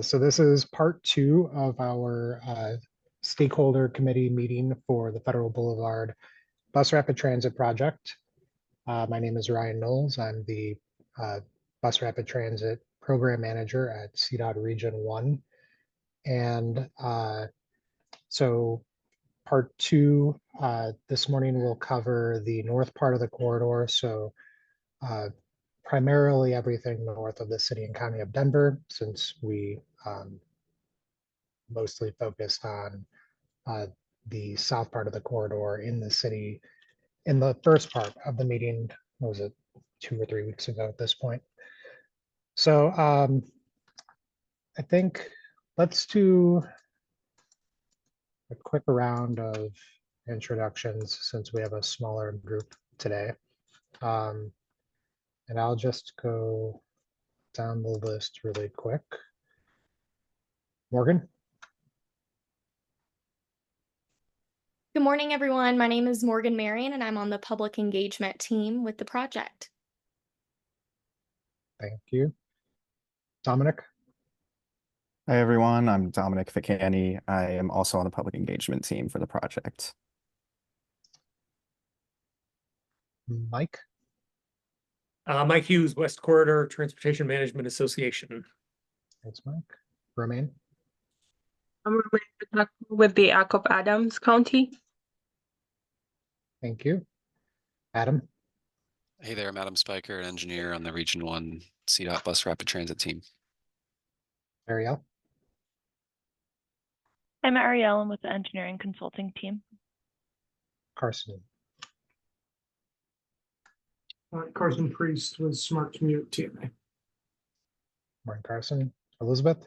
So this is part 2 of our stakeholder committee meeting for the Federal Boulevard Bus Rapid Transit Project. My name is Ryan Knowles. I'm the Bus Rapid Transit Program Manager at CDOT Region 1. And so part 2 this morning will cover the north part of the corridor. So primarily everything north of the city and county of Denver, since we mostly focused on the south part of the corridor in the city in the first part of the meeting. What was it, 2 or 3 weeks ago at this point? So I think let's do a quick round of introductions since we have a smaller group today. And I'll just go down the list really quick. Morgan. Good morning, everyone. My name is Morgan Marion, and I'm on the public engagement team with the project. Thank you. Dominic. Hi, everyone. I'm Dominic Ficani. I am also on the public engagement team for the project. Mike. Mike Hughes, West Corridor Transportation Management Association. Thanks, Mike. Romaine. I'm with the Acoop Adams County. Thank you. Adam. Hey there, I'm Adam Spiker, an engineer on the Region 1 CDOT Bus Rapid Transit team. Ariel. I'm Ariel. I'm with the engineering consulting team. Carson. Carson Priest with Smart Commute TMA. Morning, Carson. Elizabeth.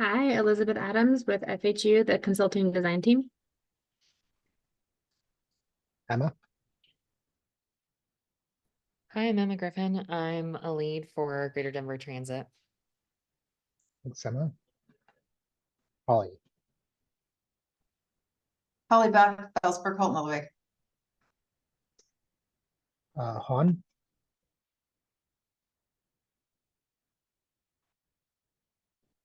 Hi, Elizabeth Adams with FHU, the consulting design team. Emma. Hi, I'm Emma Griffin. I'm a lead for Greater Denver Transit. Thanks, Emma. Holly. Holly Beth, Bellsburg, Colton Ludwig. Han.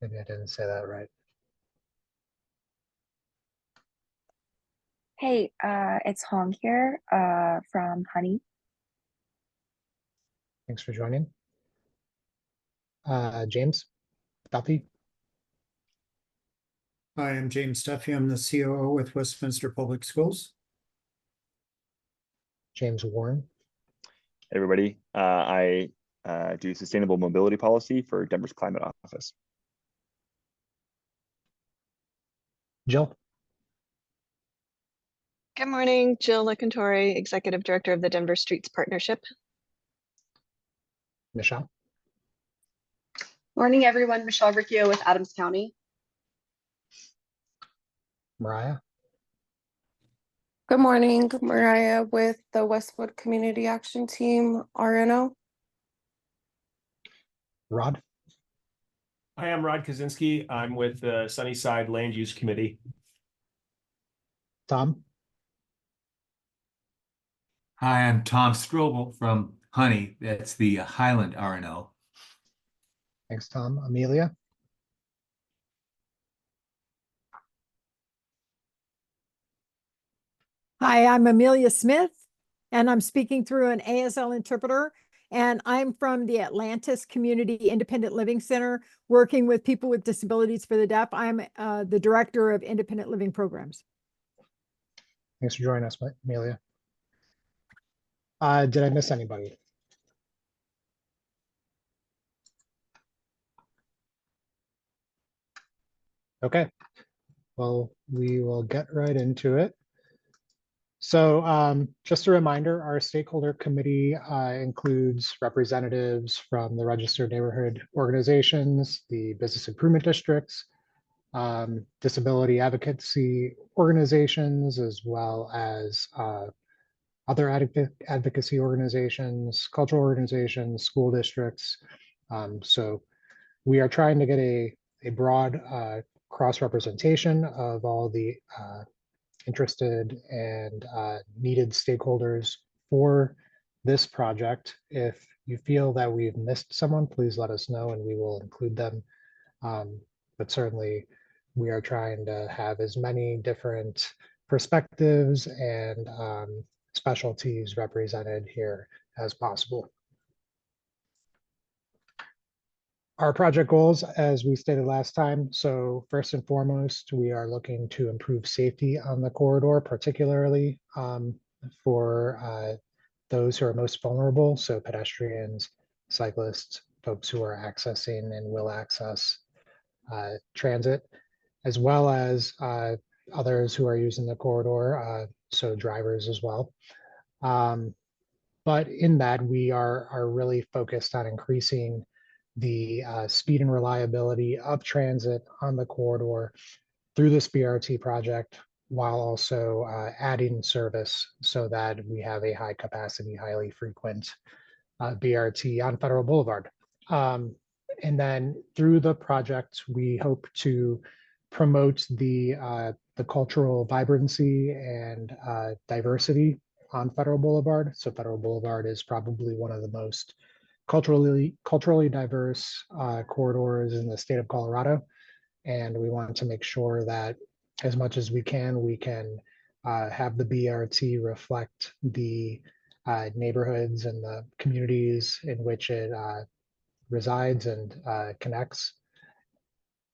Maybe I didn't say that right. Hey, it's Hong here from Honey. Thanks for joining. James Duffy. Hi, I'm James Duffy. I'm the COO with Westminster Public Schools. James Warren. Hey everybody, I do sustainable mobility policy for Denver's Climate Office. Jill. Good morning, Jill Licantore, Executive Director of the Denver Streets Partnership. Michelle. Morning, everyone. Michelle Riccio with Adams County. Mariah. Good morning, Mariah with the Westwood Community Action Team, RNO. Rod. Hi, I'm Rod Kaczynski. I'm with the Sunnyside Land Use Committee. Tom. Hi, I'm Tom Strobel from Honey. That's the Highland RNO. Thanks, Tom. Amelia. Hi, I'm Amelia Smith, and I'm speaking through an ASL interpreter, and I'm from the Atlantis Community Independent Living Center, working with people with disabilities for the deaf. I'm the Director of Independent Living Programs. Thanks for joining us, Amelia. Did I miss anybody? Okay, well, we will get right into it. So just a reminder, our stakeholder committee includes representatives from the registered neighborhood organizations, the business improvement districts, disability advocacy organizations, as well as other advocacy organizations, cultural organizations, school districts. So we are trying to get a broad cross-representation of all the interested and needed stakeholders for this project. If you feel that we've missed someone, please let us know and we will include them. But certainly we are trying to have as many different perspectives and specialties represented here as possible. Our project goals, as we stated last time, so first and foremost, we are looking to improve safety on the corridor, particularly for those who are most vulnerable, so pedestrians, cyclists, folks who are accessing and will access transit, as well as others who are using the corridor, so drivers as well. But in that, we are really focused on increasing the speed and reliability of transit on the corridor through this BRT project, while also adding service so that we have a high capacity, highly frequent BRT on Federal Boulevard. And then through the project, we hope to promote the cultural vibrancy and diversity on Federal Boulevard. So Federal Boulevard is probably one of the most culturally diverse corridors in the state of Colorado. And we want to make sure that as much as we can have the BRT reflect the neighborhoods and the communities in which it resides and connects,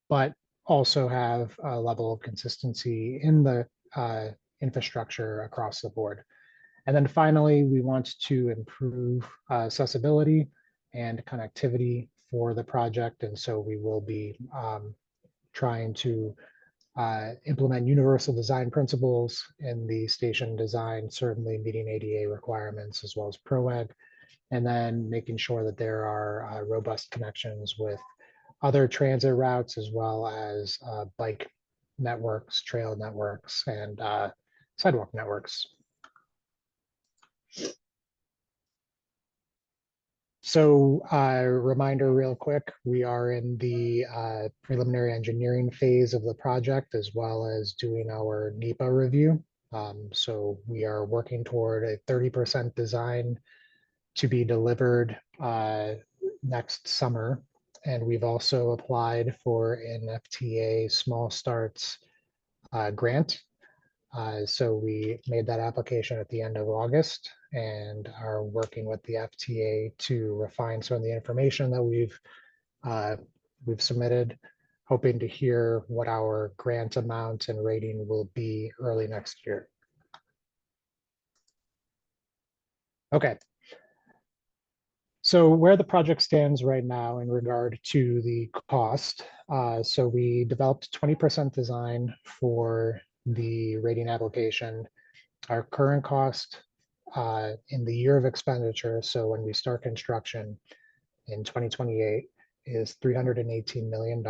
but also have a level of consistency in the infrastructure across the board. And then finally, we want to improve accessibility and connectivity for the project. And so we will be trying to implement universal design principles in the station design, certainly meeting ADA requirements as well as PROAG, and then making sure that there are robust connections with other transit routes as well as bike networks, trail networks, and sidewalk networks. So reminder real quick, we are in the preliminary engineering phase of the project as well as doing our NEPA review. So we are working toward a 30% design to be delivered next summer. And we've also applied for an FTA Small Starts grant. So we made that application at the end of August and are working with the FTA to refine some of the information that we've submitted, hoping to hear what our grant amount and rating will be early next year. Okay. So where the project stands right now in regard to the cost, so we developed 20% design for the rating application. Our current cost in the year of expenditure, so when we start construction in 2028, is $318 million.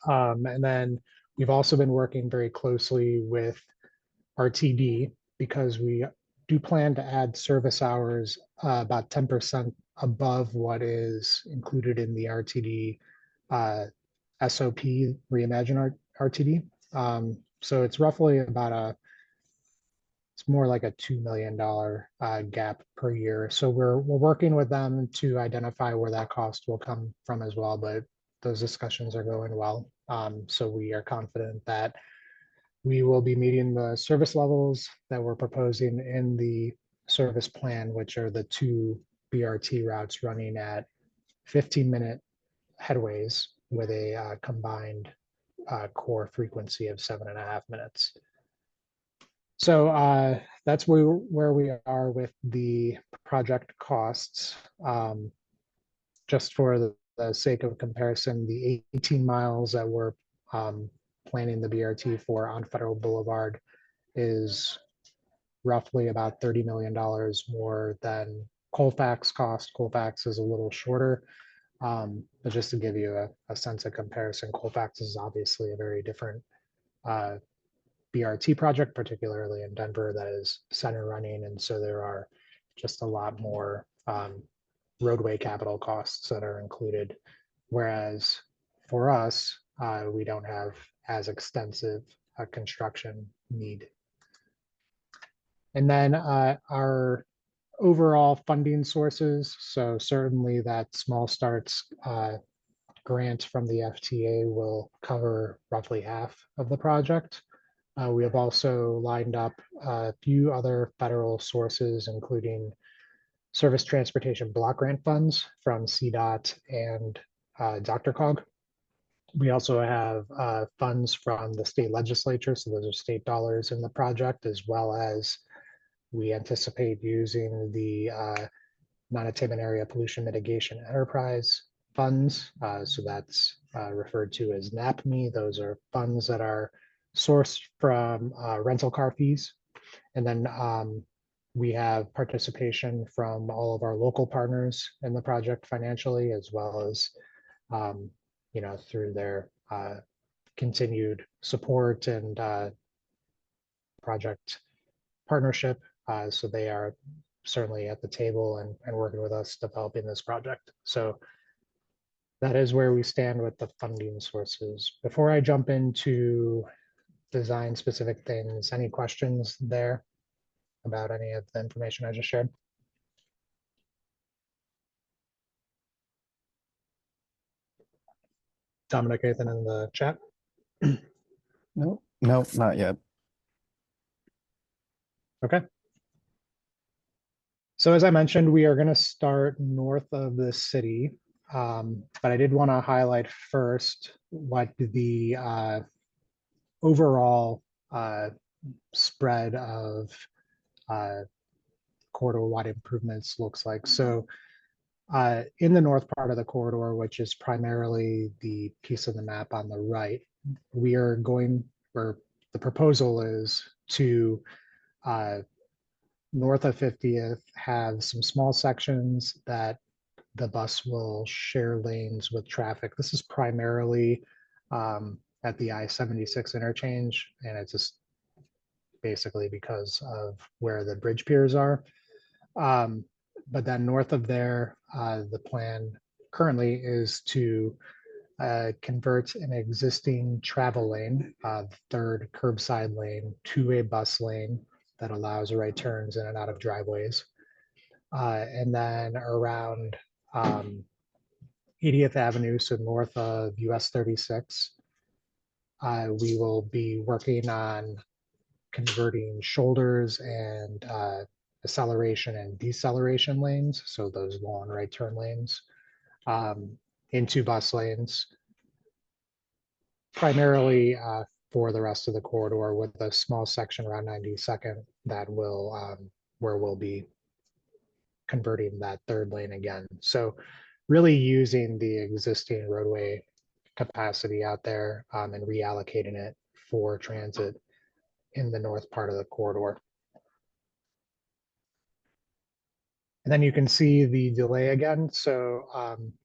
And then we've also been working very closely with RTD because we do plan to add service hours about 10% above what is included in the RTD SOP Reimagine RTD. So it's roughly about it's more like a $2 million gap per year. So we're working with them to identify where that cost will come from as well, but those discussions are going well. So we are confident that we will be meeting the service levels that we're proposing in the service plan, which are the two BRT routes running at 15-minute headways with a combined core frequency of 7.5 minutes. So that's where we are with the project costs. Just for the sake of comparison, the 18 miles that we're planning the BRT for on Federal Boulevard is roughly about $30 million more than Colfax cost. Colfax is a little shorter, but just to give you a sense of comparison, Colfax is obviously a very different BRT project, particularly in Denver, that is center running. And so there are just a lot more roadway capital costs that are included. Whereas for us, we don't have as extensive a construction need. And then our overall funding sources. So certainly that small starts grant from the FTA will cover roughly half of the project. We have also lined up a few other federal sources, including Service Transportation Block Grant funds from CDOT and DRCOG. We also have funds from the state legislature, so those are state dollars in the project, as well as we anticipate using the non-attainment area pollution mitigation enterprise funds. So that's referred to as NAPME. Those are funds that are sourced from rental car fees. And then we have participation from all of our local partners in the project financially, as well as through their continued support and project partnership. So they are certainly at the table and working with us developing this project. So that is where we stand with the funding sources. Before I jump into design specific things, any questions there about any of the information I just shared? Dominic, anything in the chat? No, not yet. Okay. So as I mentioned, we are going to start north of the city, but I did want to highlight first what the overall spread of corridor-wide improvements looks like. So in the north part of the corridor, which is primarily the piece of the map on the right, we are going, or the proposal is to north of 50th have some small sections that the bus will share lanes with traffic. This is primarily at the I-76 interchange, and it's just basically because of where the bridge piers are. But then north of there, the plan currently is to convert an existing travel lane, third curbside lane, to a bus lane that allows right turns in and out of driveways. And then around 80th Avenue, so north of US 36, we will be working on converting shoulders and acceleration and deceleration lanes, so those long right turn lanes, into bus lanes, primarily for the rest of the corridor, with a small section around 92nd that will where we'll be converting that third lane again. So really using the existing roadway capacity out there and reallocating it for transit in the north part of the corridor. And then you can see the delay again. So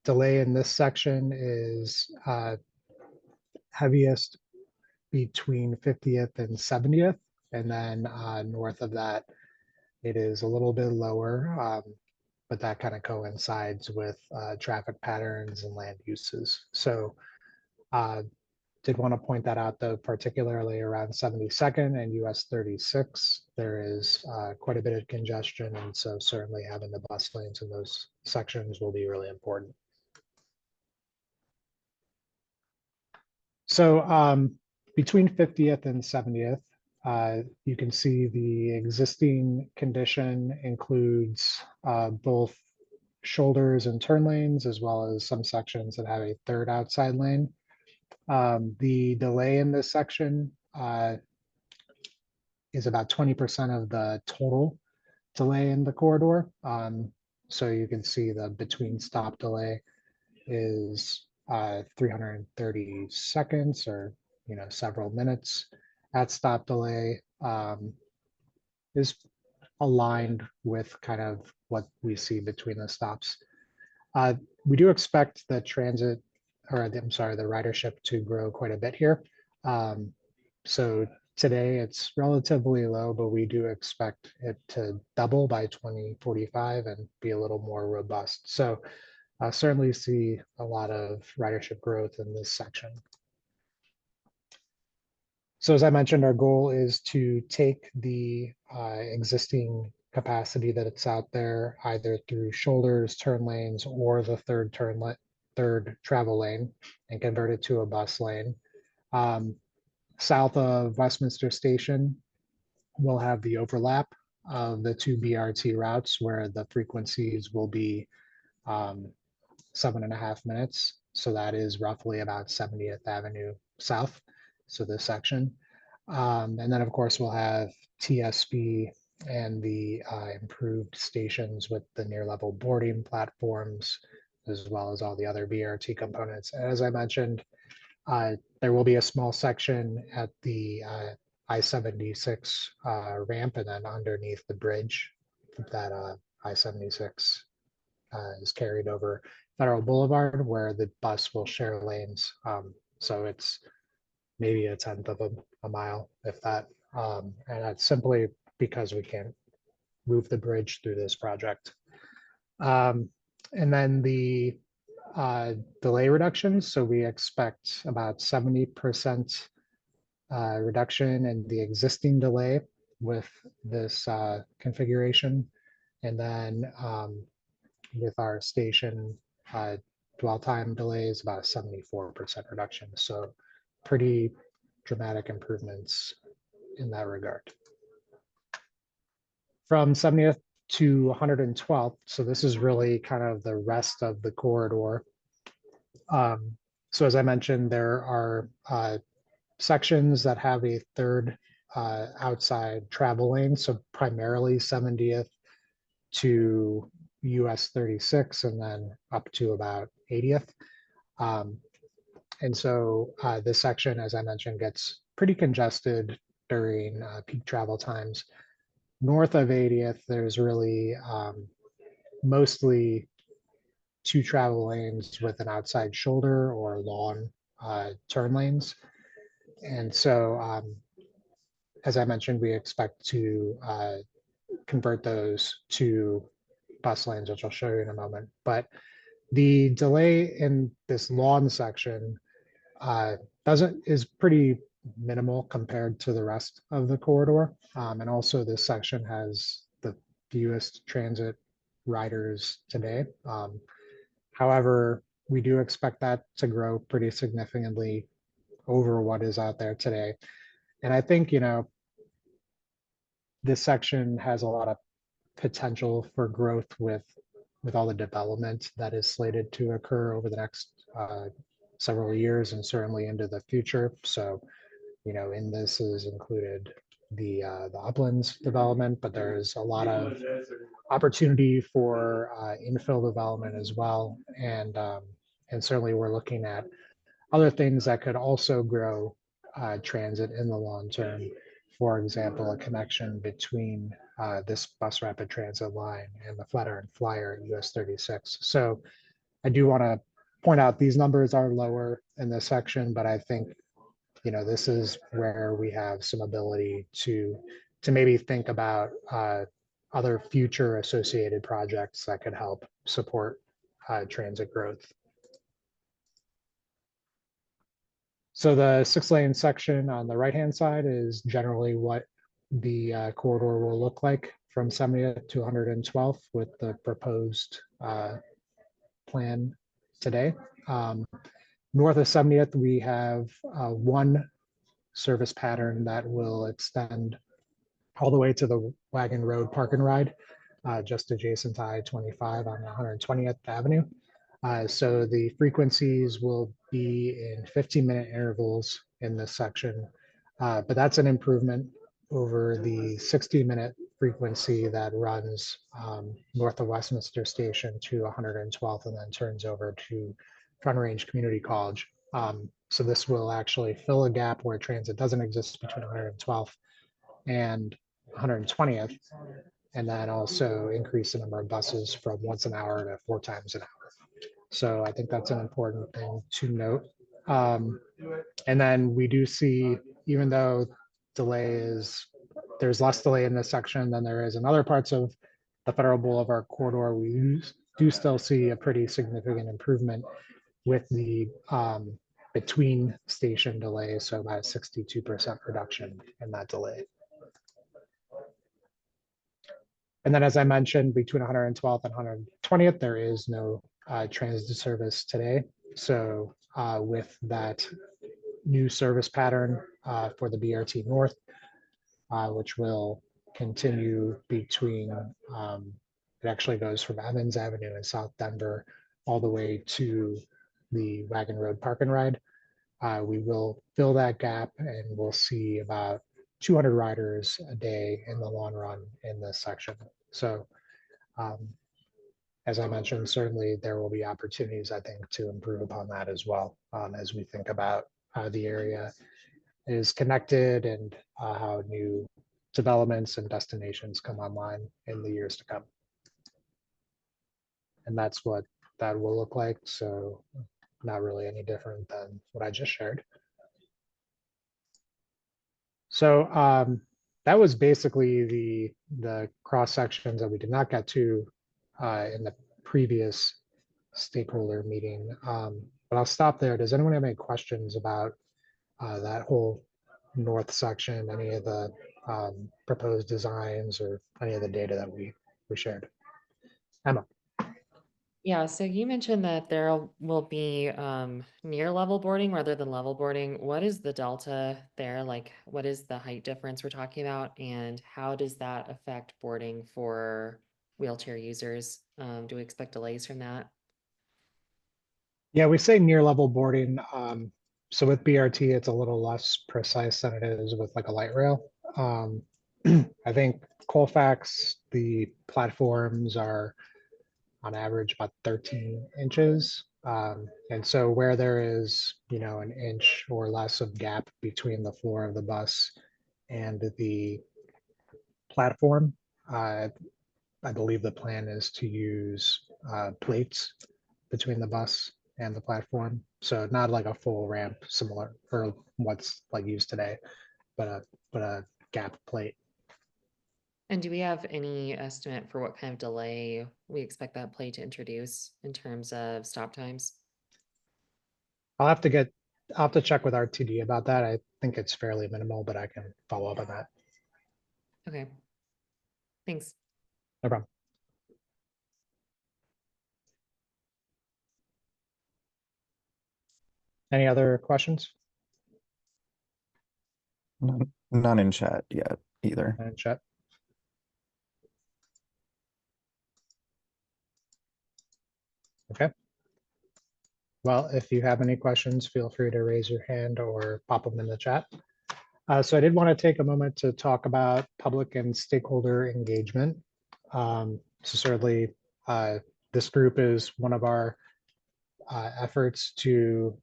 delay in this section is heaviest between 50th and 70th. And then north of that, it is a little bit lower, but that kind of coincides with traffic patterns and land uses. So did want to point that out, though, particularly around 72nd and US 36, there is quite a bit of congestion. And so certainly having the bus lanes in those sections will be really important. So between 50th and 70th, you can see the existing condition includes both shoulders and turn lanes, as well as some sections that have a third outside lane. The delay in this section is about 20% of the total delay in the corridor. So you can see the between stop delay is 330 seconds, or several minutes. At stop delay is aligned with kind of what we see between the stops. We do expect the transit, or the ridership to grow quite a bit here. So today it's relatively low, but we do expect it to double by 2045 and be a little more robust. So I certainly see a lot of ridership growth in this section. So as I mentioned, our goal is to take the existing capacity that's out there, either through shoulders, turn lanes, or the third travel lane, and convert it to a bus lane. South of Westminster Station, we'll have the overlap of the two BRT routes where the frequencies will be 7.5 minutes. So that is roughly about 70th Avenue South. So this section. And then of course we'll have TSB and the improved stations with the near level boarding platforms, as well as all the other BRT components. As I mentioned, there will be a small section at the I-76 ramp, and then underneath the bridge that I-76 is carried over Federal Boulevard, where the bus will share lanes. So it's maybe a tenth of a mile, if that. And that's simply because we can't move the bridge through this project. And then the delay reductions. So we expect about 70% reduction in the existing delay with this configuration. And then with our station dwell time delays, about a 74% reduction. So pretty dramatic improvements in that regard. From 70th to 112th, so this is really kind of the rest of the corridor. So as I mentioned, there are sections that have a third outside travel lane, so primarily 70th to US 36 and then up to about 80th. And so this section, as I mentioned, gets pretty congested during peak travel times. North of 80th, there's really mostly two travel lanes with an outside shoulder or long turn lanes. And so, as I mentioned, we expect to convert those to bus lanes, which I'll show you in a moment. But the delay in this lawn section is pretty minimal compared to the rest of the corridor. And also this section has the fewest transit riders today. However, we do expect that to grow pretty significantly over what is out there today. And I think, you know, this section has a lot of potential for growth with all the development that is slated to occur over the next several years and certainly into the future. So, you know, in this is included the Uplands development, but there's a lot of opportunity for infill development as well. And certainly we're looking at other things that could also grow transit in the long term. For example, a connection between this bus rapid transit line and the Flatiron Flyer at US 36. So I do want to point out these numbers are lower in this section, but I think, you know, this is where we have some ability to maybe think about other future associated projects that could help support transit growth. So the 6-lane section on the right-hand side is generally what the corridor will look like from 70th to 112th with the proposed plan today. North of 70th, we have one service pattern that will extend all the way to the Wagon Road Park and Ride, just adjacent to I-25 on 120th Avenue. So the frequencies will be in 15-minute intervals in this section, but that's an improvement over the 60-minute frequency that runs north of Westminster Station to 112th and then turns over to Front Range Community College. So this will actually fill a gap where transit doesn't exist between 112th and 120th, and then also increase the number of buses from once an hour to 4 times an hour. So I think that's an important thing to note. And then we do see, even though there's less delay in this section than there is in other parts of the Federal Boulevard corridor, we do still see a pretty significant improvement with the between station delay, so about 62% reduction in that delay. And then, as I mentioned, between 112th and 120th, there is no transit service today. So with that new service pattern for the BRT North, which will continue between, it actually goes from Evans Avenue in South Denver all the way to the Wagon Road Park and Ride. We will fill that gap and we'll see about 200 riders a day in the long run in this section. So as I mentioned, certainly there will be opportunities, I think, to improve upon that as well, as we think about how the area is connected and how new developments and destinations come online in the years to come. And that's what that will look like. So not really any different than what I just shared. So that was basically the cross sections that we did not get to in the previous stakeholder meeting. But I'll stop there. Does anyone have any questions about that whole north section, any of the proposed designs or any of the data that we shared? Emma. Yeah, so you mentioned that there will be near level boarding rather than level boarding. What is the delta there? Like, what is the height difference we're talking about? And how does that affect boarding for wheelchair users? Do we expect delays from that? Yeah, we say near level boarding. So with BRT, it's a little less precise than it is with like a light rail. I think Colfax, the platforms are on average about 13 inches. And so where there is, an inch or less of gap between the floor of the bus and the platform, I believe the plan is to use plates between the bus and the platform. So not like a full ramp similar or what's like used today, but a gap plate. And do we have any estimate for what kind of delay we expect that plate to introduce in terms of stop times? I'll have to check with RTD about that. I think it's fairly minimal, but I can follow up on that. Okay. Thanks. No problem. Any other questions? None in chat yet either. None in chat. Okay. Well, if you have any questions, feel free to raise your hand or pop them in the chat. So I did want to take a moment to talk about public and stakeholder engagement. So certainly this group is one of our efforts to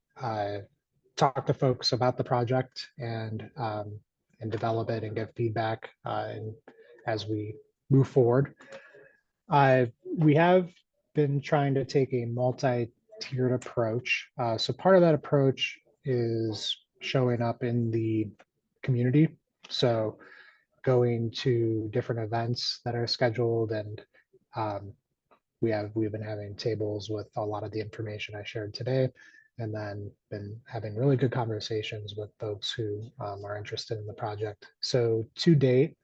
talk to folks about the project and develop it and get feedback as we move forward. We have been trying to take a multi-tiered approach. So part of that approach is showing up in the community. So going to different events that are scheduled, and we've been having tables with a lot of the information I shared today, and then been having really good conversations with folks who are interested in the project. So to date,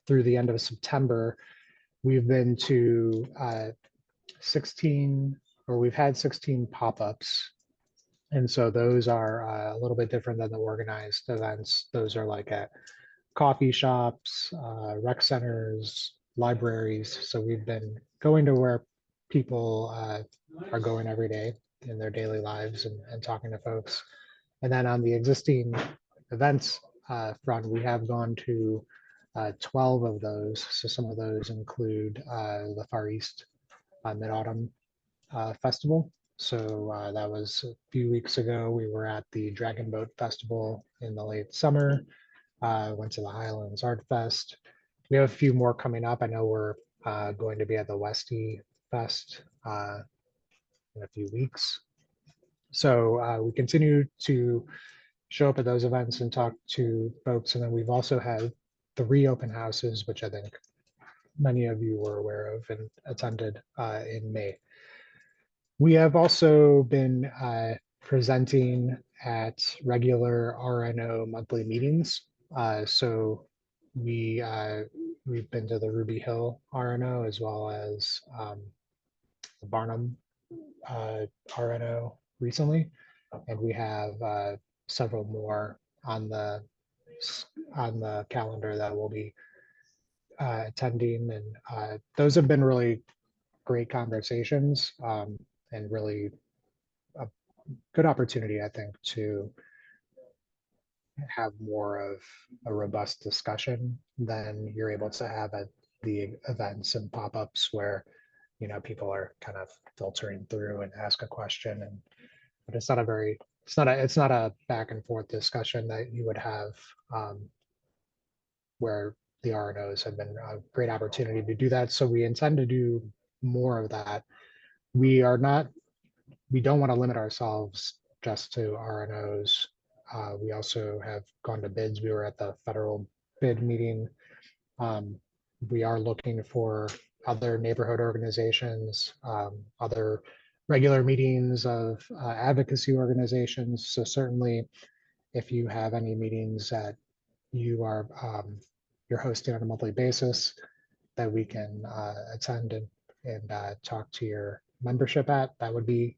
through the end of September, we've been to 16, or we've had 16 pop-ups. And so those are a little bit different than the organized events. Those are like at coffee shops, rec centers, libraries. So we've been going to where people are going every day in their daily lives and talking to folks. And then on the existing events front, we have gone to 12 of those. So some of those include the Far East Mid-Autumn Festival. So that was a few weeks ago. We were at the Dragon Boat Festival in the late summer. Went to the Highlands Art Fest. We have a few more coming up. I know we're going to be at the Westy Fest in a few weeks. So we continue to show up at those events and talk to folks. And then we've also had 3 open houses, which I think many of you were aware of and attended in May. We have also been presenting at regular RNO monthly meetings. So we we've been to the Ruby Hill RNO as well as the Barnum RNO recently, and we have several more on the calendar that will be attending, and those have been really great conversations, and really a good opportunity, I think, to have more of a robust discussion than you're able to have at the events and pop-ups where, you know, people are kind of filtering through and ask a question, and but it's not a very it's not a back and forth discussion that you would have where the RNOs have been a great opportunity to do that. So we intend to do more of that. We don't want to limit ourselves just to RNOs. We also have gone to bids. We were at the federal bid meeting. We are looking for other neighborhood organizations, other regular meetings of advocacy organizations. So certainly, if you have any meetings that you are you're hosting on a monthly basis that we can attend and talk to your membership at, that would be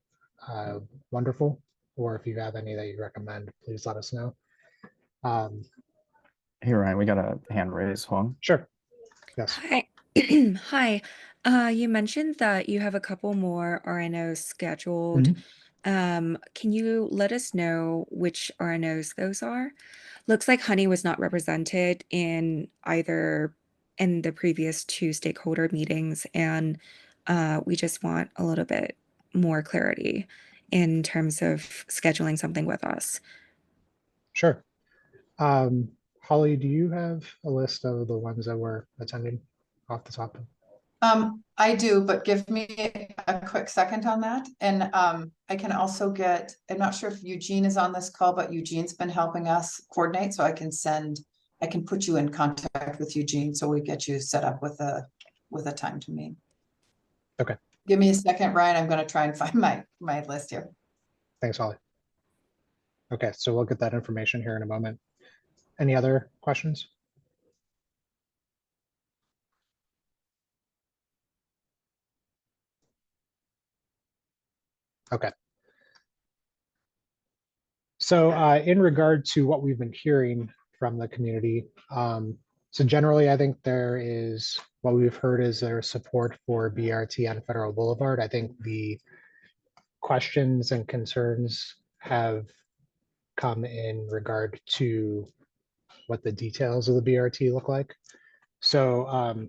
wonderful. Or if you have any that you recommend, please let us know. Hey, Ryan, we got a hand raised. Huang. Sure. Yes. Hi. Hi. You mentioned that you have a couple more RNOs scheduled. Can you let us know which RNOs those are? Looks like Honey was not represented in either in the previous two stakeholder meetings, and we just want a little bit more clarity in terms of scheduling something with us. Sure. Holly, do you have a list of the ones that were attending off the top? I do, but give me a quick second on that. And I can also get, I'm not sure if Eugene is on this call, but Eugene's been helping us coordinate, so I can put you in contact with Eugene, so we get you set up with a time to meet. Okay. Give me a second, Ryan. I'm gonna try and find my list here. Thanks, Holly. Okay, so we'll get that information here in a moment. Any other questions? Okay. So in regard to what we've been hearing from the community, so generally, I think what we've heard is there's support for BRT on Federal Boulevard. I think the questions and concerns have come in regard to what the details of the BRT look like. So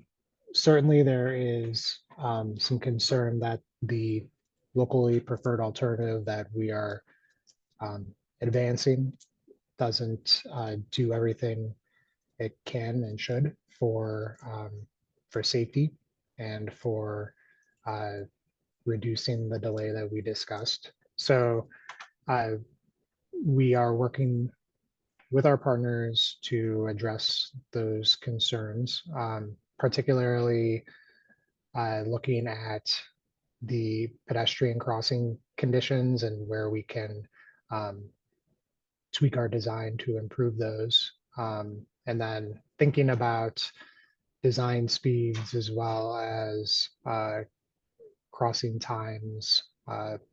certainly there is some concern that the locally preferred alternative that we are advancing doesn't do everything it can and should for safety and for reducing the delay that we discussed. So we are working with our partners to address those concerns, particularly looking at the pedestrian crossing conditions and where we can tweak our design to improve those. And then thinking about design speeds as well as crossing times,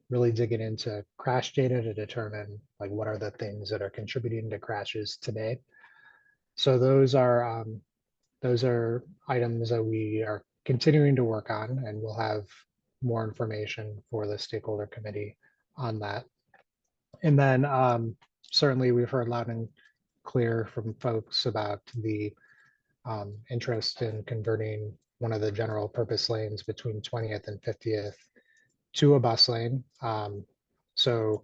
really digging into crash data to determine like what are the things that are contributing to crashes today. So those are items that we are continuing to work on, and we'll have more information for the stakeholder committee on that. And then certainly we've heard loud and clear from folks about the interest in converting one of the general purpose lanes between 20th and 50th to a bus lane. So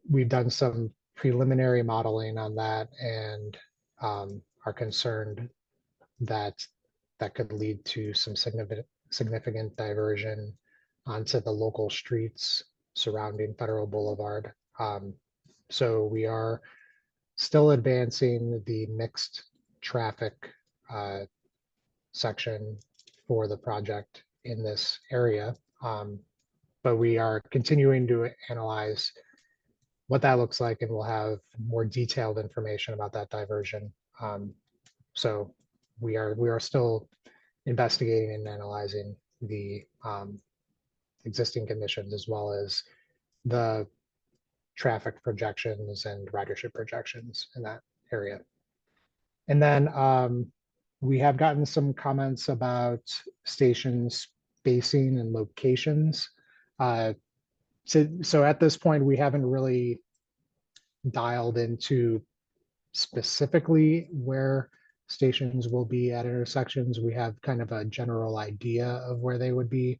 we've done some preliminary modeling on that and are concerned that that could lead to some significant diversion onto the local streets surrounding Federal Boulevard. So we are still advancing the mixed traffic section for the project in this area. But we are continuing to analyze what that looks like, and we'll have more detailed information about that diversion. So we are still investigating and analyzing the existing conditions as well as the traffic projections and ridership projections in that area. And then we have gotten some comments about station spacing and locations. So at this point, we haven't really dialed into specifically where stations will be at intersections. We have kind of a general idea of where they would be.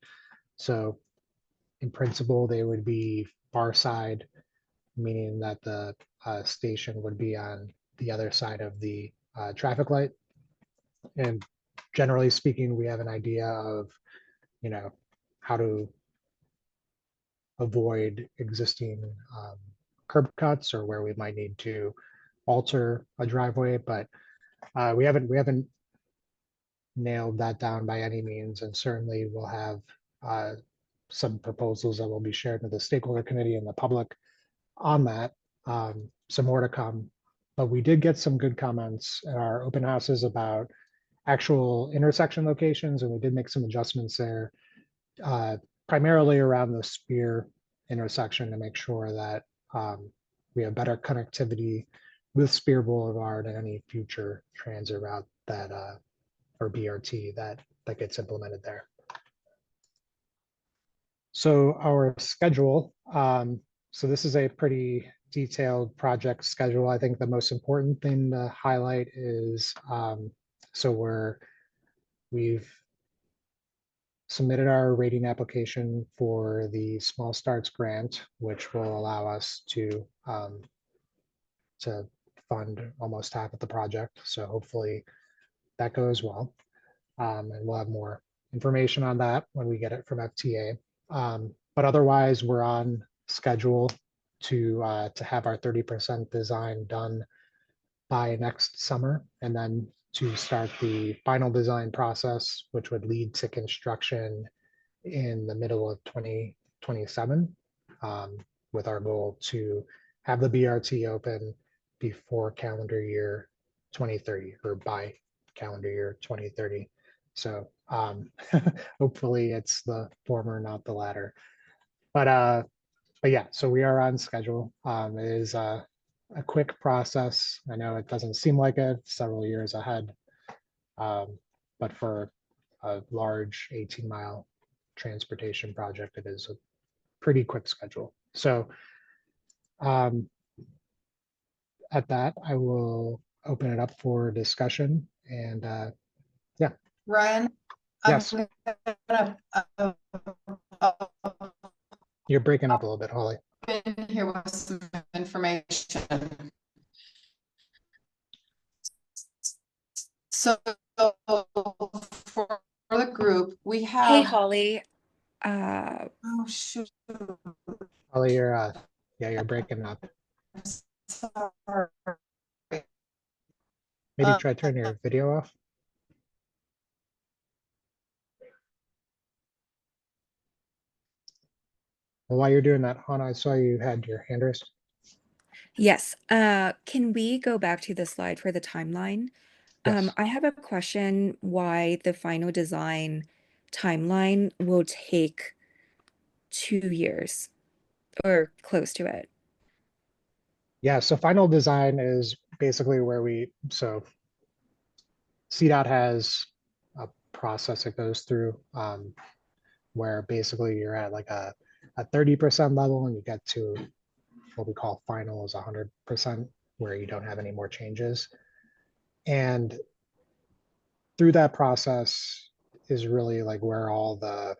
So in principle, they would be far side, meaning that the station would be on the other side of the traffic light. And generally speaking, we have an idea of, you know, how to avoid existing curb cuts or where we might need to alter a driveway, but we haven't nailed that down by any means. And certainly we'll have some proposals that will be shared with the stakeholder committee and the public on that. Some more to come, but we did get some good comments at our open houses about actual intersection locations, and we did make some adjustments there, primarily around the Spear intersection to make sure that we have better connectivity with Spear Boulevard and any future transit route that or BRT that gets implemented there. So our schedule, so this is a pretty detailed project schedule. I think the most important thing to highlight is, so we've submitted our rating application for the Small Starts Grant, which will allow us to fund almost half of the project. So hopefully that goes well. And we'll have more information on that when we get it from FTA. But otherwise, we're on schedule to have our 30% design done by next summer, and then to start the final design process, which would lead to construction in the middle of 2027, with our goal to have the BRT open before calendar year 2030 or by calendar year 2030. So hopefully it's the former, not the latter. But yeah, so we are on schedule. It is a quick process. I know it doesn't seem like it, several years ahead, but for a large 18-mile transportation project, it is a pretty quick schedule. So at that, I will open it up for discussion. And yeah. Ryan? Yes. You're breaking up a little bit, Holly. In here with some information. So for the group, we have. Hey, Holly. Oh shoot. Holly, you're yeah, you're breaking up. Sorry. Maybe try turning your video off. Well, while you're doing that, Hannah, I saw you had your hand raised. Yes. Can we go back to the slide for the timeline? Yes. I have a question why the final design timeline will take 2 years or close to it. Yeah, so final design is basically where so CDOT has a process it goes through where basically you're at like a 30% level and you get to what we call final is 100%, where you don't have any more changes. And through that process is really like where all the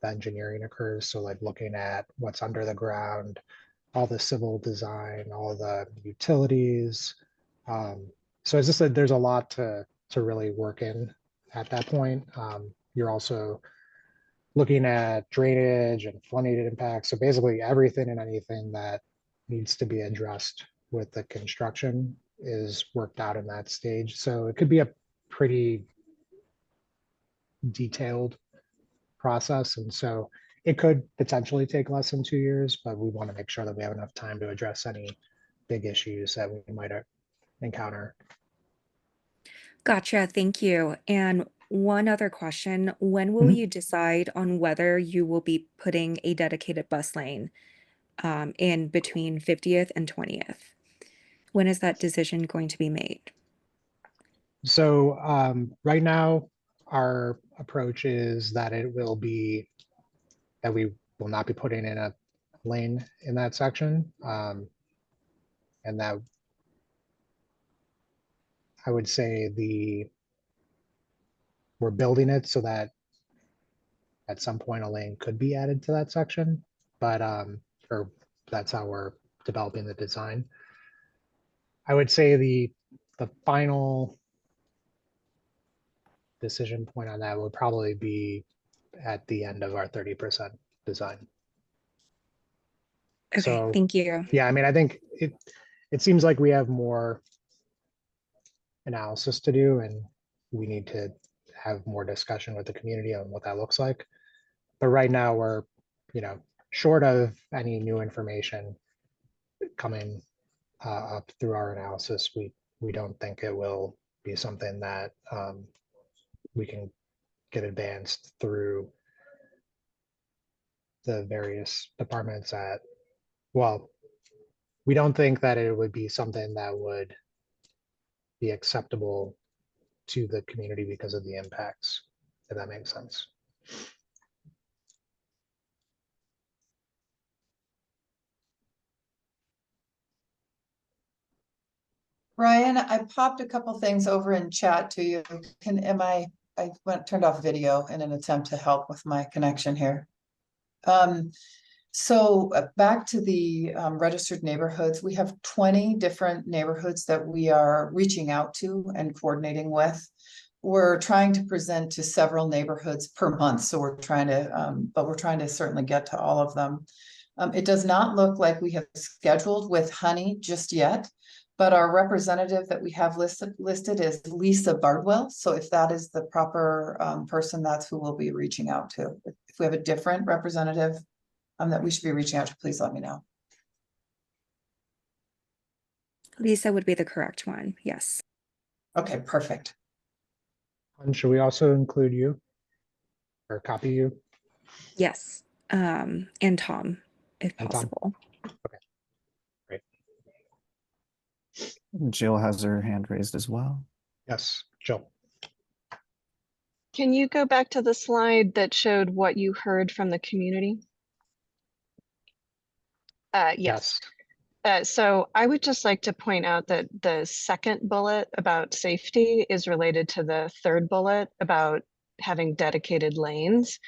engineering occurs. So like looking at what's under the ground, all the civil design, all the utilities. So as I said, there's a lot to really work in at that point. You're also looking at drainage and flooding impacts. So basically everything and anything that needs to be addressed with the construction is worked out in that stage. So it could be a pretty detailed process. And so it could potentially take less than 2 years, but we want to make sure that we have enough time to address any big issues that we might encounter. Gotcha, thank you. And one other question, when will you decide on whether you will be putting a dedicated bus lane in between 50th and 20th? When is that decision going to be made? So right now, our approach is that we will not be putting in a lane in that section. And that I would say we're building it so that at some point a lane could be added to that section, but or that's how we're developing the design. I would say the final decision point on that would probably be at the end of our 30% design. Okay, So thank you. yeah, I mean, I think it seems like we have more analysis to do, and we need to have more discussion with the community on what that looks like. But right now we're, short of any new information coming up through our analysis, we don't think it will be something that we can get advanced through the various departments we don't think that it would be something that would be acceptable to the community because of the impacts, if that makes sense. Ryan, I popped a couple things over in chat to you. I turned off video in an attempt to help with my connection here. So back to the registered neighborhoods, we have 20 different neighborhoods that we are reaching out to and coordinating with. We're trying to present to several neighborhoods per month, so we're trying to certainly get to all of them. It does not look like we have scheduled with Honey just yet, but our representative that we have listed is Lisa Bardwell. So if that is the proper person, that's who we'll be reaching out to. If we have a different representative that we should be reaching out to, please let me know. Lisa would be the correct one, yes. Okay, perfect. And should we also include you or copy you? Yes, and Tom, if possible. Okay, great. Jill has her hand raised as well. Yes, Jill. Can you go back to the slide that showed what you heard from the community? Yes. So I would just like to point out that the second bullet about safety is related to the third bullet about having dedicated lanes,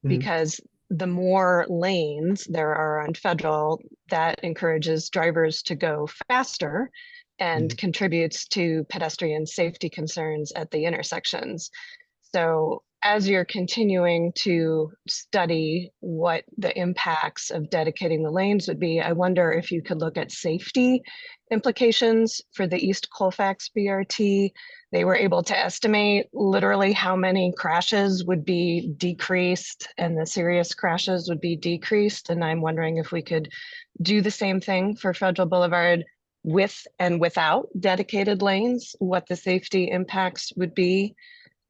because the more lanes there are on federal, that encourages drivers to go faster and contributes to pedestrian safety concerns at the intersections. So as you're continuing to study what the impacts of dedicating the lanes would be, I wonder if you could look at safety implications for the East Colfax BRT. They were able to estimate literally how many crashes would be decreased and the serious crashes would be decreased. And I'm wondering if we could do the same thing for Federal Boulevard with and without dedicated lanes, what the safety impacts would be.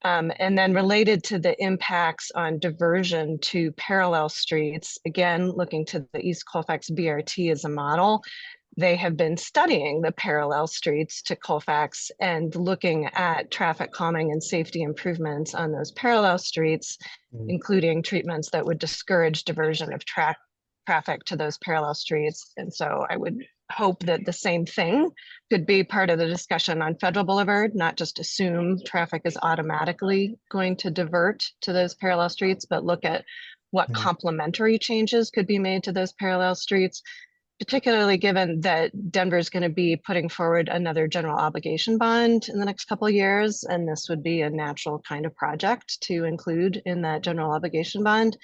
And then related to the impacts on diversion to parallel streets, again, looking to the East Colfax BRT as a model, they have been studying the parallel streets to Colfax and looking at traffic calming and safety improvements on those parallel streets, including treatments that would discourage diversion of traffic to those parallel streets. And so I would hope that the same thing could be part of the discussion on Federal Boulevard, not just assume traffic is automatically going to divert to those parallel streets, but look at what complementary changes could be made to those parallel streets, particularly given that Denver is going to be putting forward another general obligation bond in the next couple of years. And this would be a natural kind of project to include in that general obligation bond.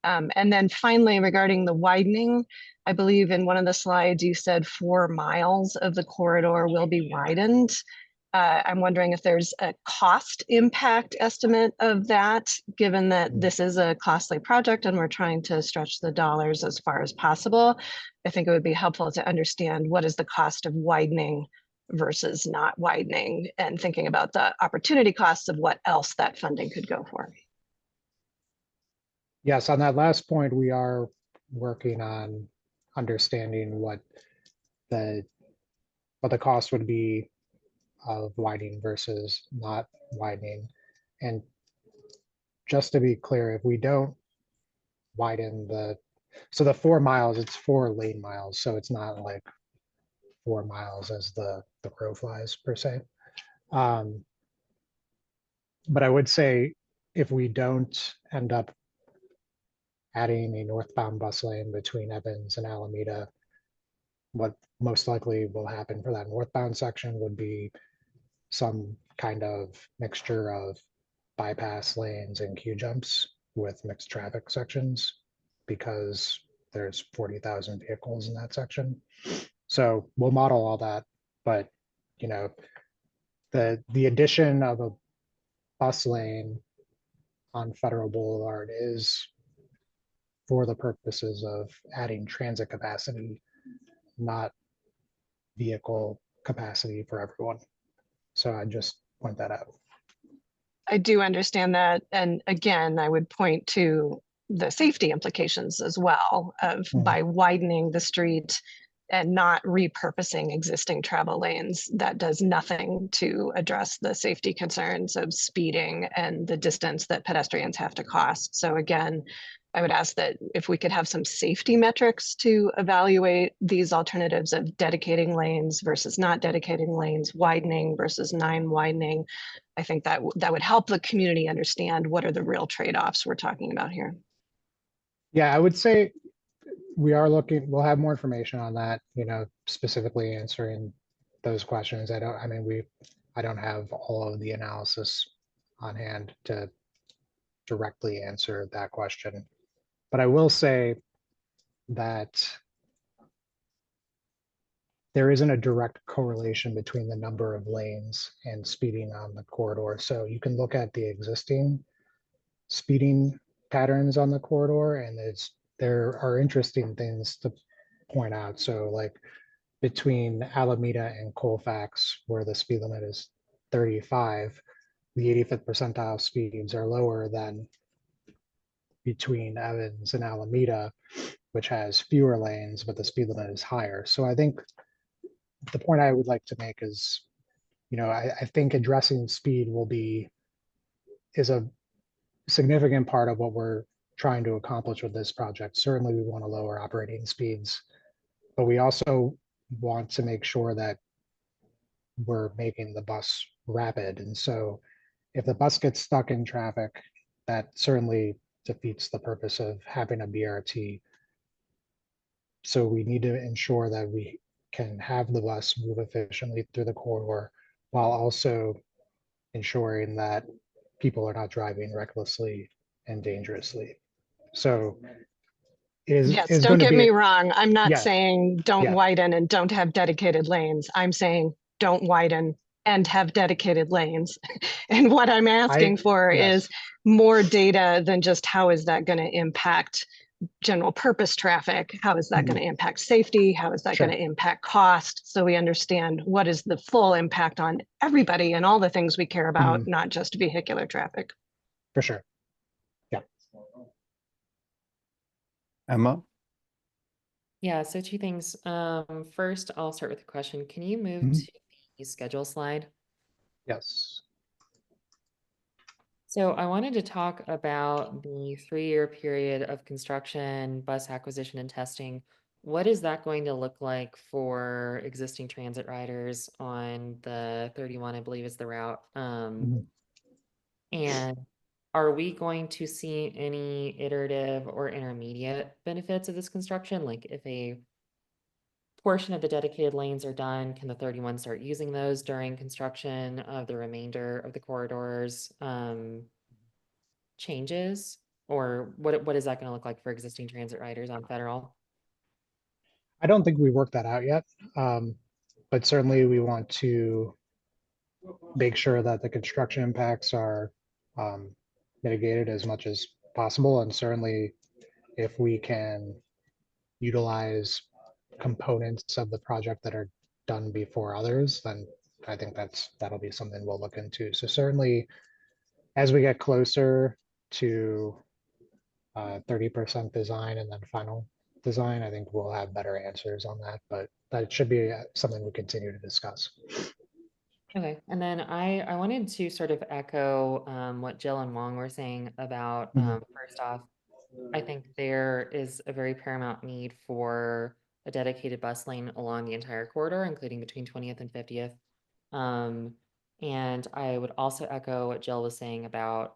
And then finally, regarding the widening, I believe in one of the slides you said 4 miles of the corridor will be widened. I'm wondering if there's a cost impact estimate of that, given that this is a costly project and we're trying to stretch the dollars as far as possible. I think it would be helpful to understand what is the cost of widening versus not widening, and thinking about the opportunity costs of what else that funding could go for. Yes, on that last point, we are working on understanding what the cost would be of widening versus not widening. And just to be clear, if we don't widen so the 4 miles, it's 4 lane miles, so it's not like 4 miles as the crow flies per se. But I would say if we don't end up adding a northbound bus lane between Evans and Alameda, what most likely will happen for that northbound section would be some kind of mixture of bypass lanes and queue jumps with mixed traffic sections, because there's 40,000 vehicles in that section. So we'll model all that, but you know, the addition of a bus lane on Federal Boulevard is for the purposes of adding transit capacity, not vehicle capacity for everyone. So I just point that out. I do understand that. And again, I would point to the safety implications as well of by widening the street and not repurposing existing travel lanes, that does nothing to address the safety concerns of speeding and the distance that pedestrians have to cross. So again, I would ask that if we could have some safety metrics to evaluate these alternatives of dedicating lanes versus not dedicating lanes, widening versus non-widening. I think that that would help the community understand what are the real trade-offs we're talking about here. Yeah, I would say we'll have more information on that, you know, specifically answering those questions. I don't have all of the analysis on hand to directly answer that question. But I will say that there isn't a direct correlation between the number of lanes and speeding on the corridor. So you can look at the existing speeding patterns on the corridor, and there are interesting things to point out. So like between Alameda and Colfax, where the speed limit is 35, the 85th percentile speeds are lower than between Evans and Alameda, which has fewer lanes, but the speed limit is higher. So I think the point I would like to make is, you know, I think addressing speed is a significant part of what we're trying to accomplish with this project. Certainly we want to lower operating speeds, but we also want to make sure that we're making the bus rapid. And so if the bus gets stuck in traffic, that certainly defeats the purpose of having a BRT. So we need to ensure that we can have the bus move efficiently through the corridor while also ensuring that people are not driving recklessly and dangerously. So yes, don't get me wrong. I'm not saying don't widen and don't have dedicated lanes. I'm saying don't widen and have dedicated lanes. And what I'm asking for is more data than just how is that going to impact general purpose traffic? How is that going to impact safety? How is that going to impact cost? So we understand what is the full impact on everybody and all the things we care about, not just vehicular traffic. For sure. Yeah. Emma? Yeah, so two things. First, I'll start with a question. Can you move to the schedule slide? Yes. So I wanted to talk about the 3-year period of construction, bus acquisition and testing. What is that going to look like for existing transit riders on the 31, I believe is the route? And are we going to see any iterative or intermediate benefits of this construction? Like if a portion of the dedicated lanes are done, can the 31 start using those during construction of the remainder of the corridors? Changes, or what is that going to look like for existing transit riders on Federal? I don't think we worked that out yet, but certainly we want to make sure that the construction impacts are mitigated as much as possible. And certainly if we can utilize components of the project that are done before others, then I think that'll be something we'll look into. So certainly, as we get closer to 30% design and then final design, I think we'll have better answers on that, but that should be something we continue to discuss. Okay, and then I wanted to sort of echo what Jill and Wong were saying about first off, I think there is a very paramount need for a dedicated bus lane along the entire corridor, including between 20th and 50th. And I would also echo what Jill was saying about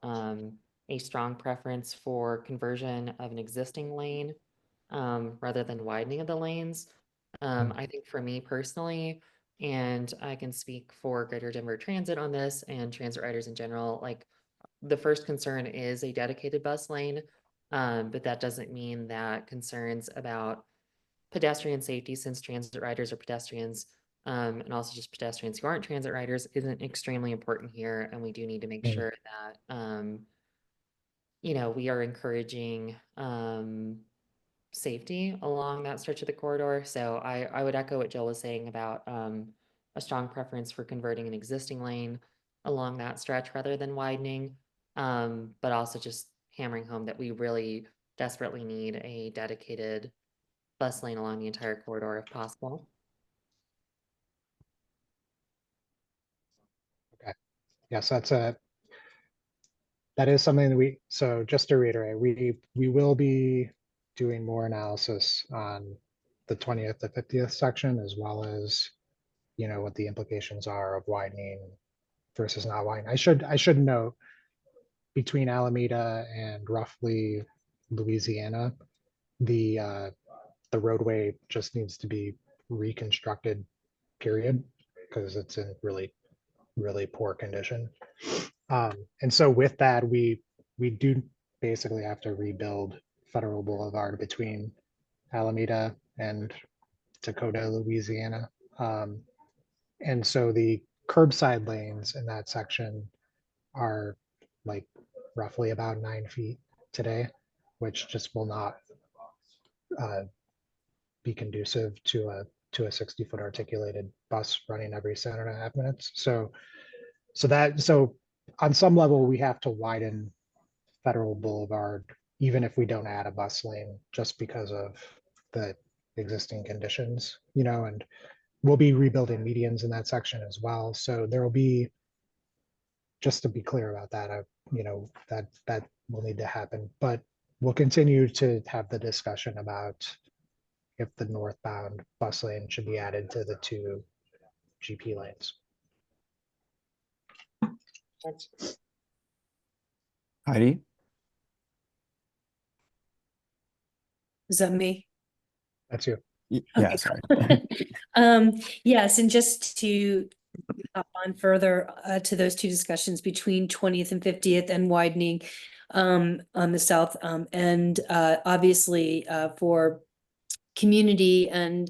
a strong preference for conversion of an existing lane rather than widening of the lanes. I think for me personally, and I can speak for Greater Denver Transit on this and transit riders in general, like the first concern is a dedicated bus lane, but that doesn't mean that concerns about pedestrian safety, since transit riders are pedestrians, and also just pedestrians who aren't transit riders, isn't extremely important here. And we do need to make sure that, you know, we are encouraging safety along that stretch of the corridor. So I would echo what Jill was saying about a strong preference for converting an existing lane along that stretch rather than widening, but also just hammering home that we really desperately need a dedicated bus lane along the entire corridor if possible. Okay. Yes, that is something that so just to reiterate, we will be doing more analysis on the 20th to 50th section, as well as, you know, what the implications are of widening versus not widening. I should note, between Alameda and roughly Louisiana, the roadway just needs to be reconstructed, period, because it's in really, really poor condition. And so with that, we do basically have to rebuild Federal Boulevard between Alameda and Dakota, Louisiana. And so the curbside lanes in that section are like roughly about 9 feet today, which just will not be conducive to a 60-foot articulated bus running every 7.5 minutes. So on some level, we have to widen Federal Boulevard, even if we don't add a bus lane, just because of the existing conditions, you know, and we'll be rebuilding medians in that section as well. So there will be, just to be clear about that, you know, that will need to happen, but we'll continue to have the discussion about if the northbound bus lane should be added to the 2 GP lanes. Heidi? Is that me? That's you. Yeah, Okay. sorry. Yes, and just to hop on further to those 2 discussions between 20th and 50th and widening on the south and obviously for community and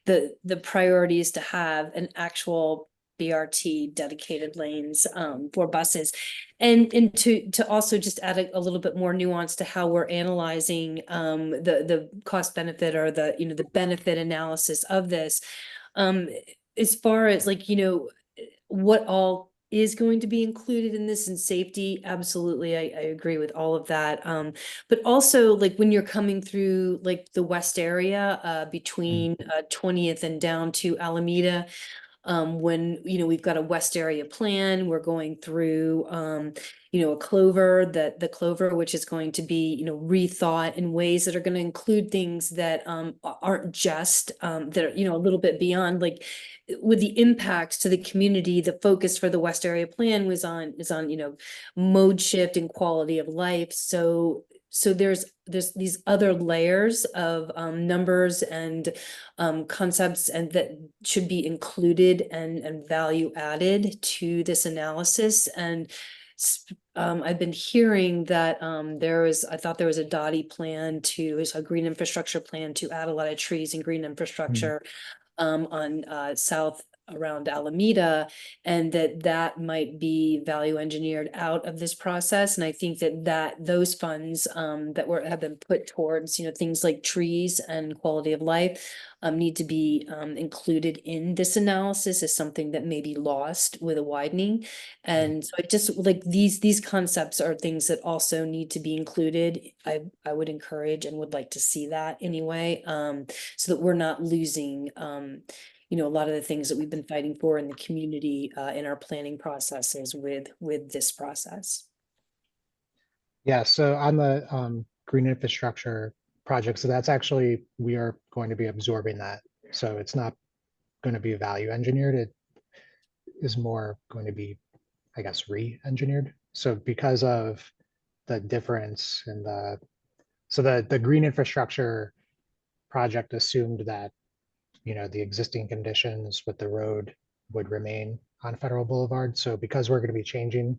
the priority is to have an actual BRT dedicated lanes for buses, and to also just add a little bit more nuance to how we're analyzing the cost benefit, or the, you know, the benefit analysis of this, as far as, like, you know, what all is going to be included in this, and safety, absolutely, I agree with all of that, but also, like, when you're coming through like the west area between 20th and down to Alameda, when, you know, we've got a west area plan, we're going through you know, a clover, the clover, which is going to be, you know, rethought in ways that are going to include things that aren't just that are, you know, a little bit beyond, like, with the impacts to the community. The focus for the west area plan was on you know, mode shift and quality of life. So there's these other layers of numbers and concepts, and that should be included and value added to this analysis. And I've been hearing that I thought there was a Dottie plan a green infrastructure plan to add a lot of trees and green infrastructure on south around Alameda, and that might be value engineered out of this process. And I think that those funds that have been put towards, things like trees and quality of life need to be included in this analysis as something that may be lost with a widening. And so I just like these concepts are things that also need to be included. I would encourage and would like to see that anyway, so that we're not losing a lot of the things that we've been fighting for in the community in our planning processes with this process. Yeah, so on the green infrastructure project, so that's actually, we are going to be absorbing that. So it's not going to be value engineered. It is more going to be, I guess, re-engineered. So because of the difference in so the green infrastructure project assumed that, the existing conditions with the road would remain on Federal Boulevard. So because we're going to be changing